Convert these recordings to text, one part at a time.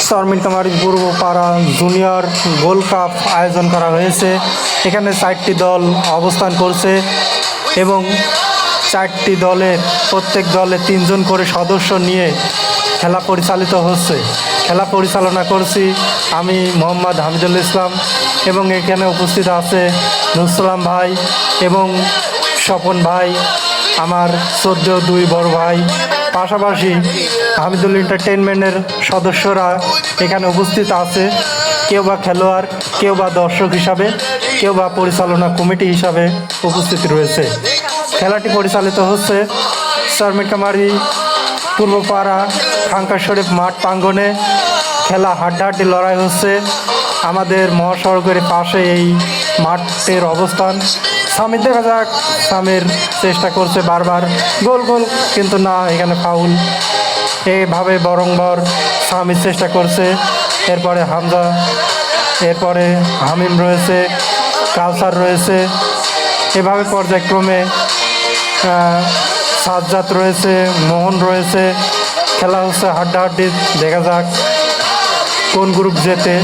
শর্মিলকামারী পূর্ব পাড়া junior gold cup আয়োজন করা হয়েছে। এখানে 4টি দল অবস্থান করছে এবং 4টি দলের প্রত্যেক দলে 3 জন করে সদস্য নিয়ে খেলা পরিচালিত হচ্ছে। খেলা পরিচালনা করছি আমি মোহাম্মদ হামিদুল ইসলাম এবং এখানে উপস্থিত আছে নুসলাম ভাই এবং স্বপন ভাই, আমার 2 বড় ভাই। পাশাপাশি হামিদুল এন্টারটেইনমেন্টের সদস্যরা এখানে উপস্থিত আছে, কেউ বা খেলোয়াড়, কেউ বা দর্শক হিসাবে, কেউ বা পরিচালনা কমিটি হিসাবে উপস্থিত রয়েছে। খেলাটি পরিচালিত হচ্ছে শর্মিলকামারী পূর্বপাড়া খাঙ্কা শরীফ মাঠ প্রাঙ্গণে। খেলা হাড্ডাহাড্ডি লড়াই হচ্ছে। আমাদের মহাসড়কের পাশে এই মাঠের অবস্থান। সামির দেখা যাক, সামির চেষ্টা করছে বারবার গোল গোল, কিন্তু না, এখানে ফাউল। এইভাবে বরংবর সামির চেষ্টা করছে। এরপরে হামজা, এরপরে হামিম রয়েছে, কাউসার রয়েছে, এভাবে পর্যায়ক্রমে সাজ্জাদ রয়েছে, মোহন রয়েছে। খেলা হচ্ছে হাড্ডাহাড্ডি, দেখা যাক কোন গ্রুপ জেতে।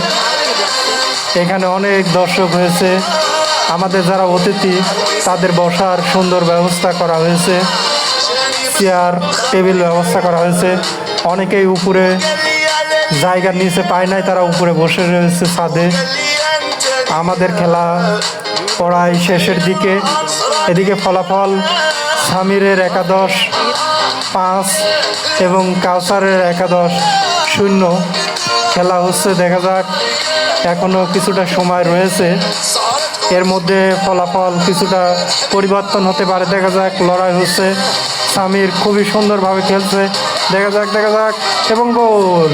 এখানে অনেক দর্শক হয়েছে। আমাদের যারা অতিথি তাদের বসার সুন্দর ব্যবস্থা করা হয়েছে, চেয়ার টেবিল ব্যবস্থা করা হয়েছে। অনেকেই উপরে জায়গার নিচে পায় নাই, তারা উপরে বসে রয়েছে ছাদে। আমাদের খেলা পড়ায় শেষের দিকে। এদিকে ফলাফল সামিরের 11-5 এবং কাউসারের 11-0। খেলা হচ্ছে, দেখা যাক, এখনও কিছুটা সময় রয়েছে। এর মধ্যে ফলাফল কিছুটা পরিবর্তন হতে পারে, দেখা যাক। লড়াই হচ্ছে, সামির খুবই সুন্দরভাবে খেলছে, দেখা যাক এবং গোল।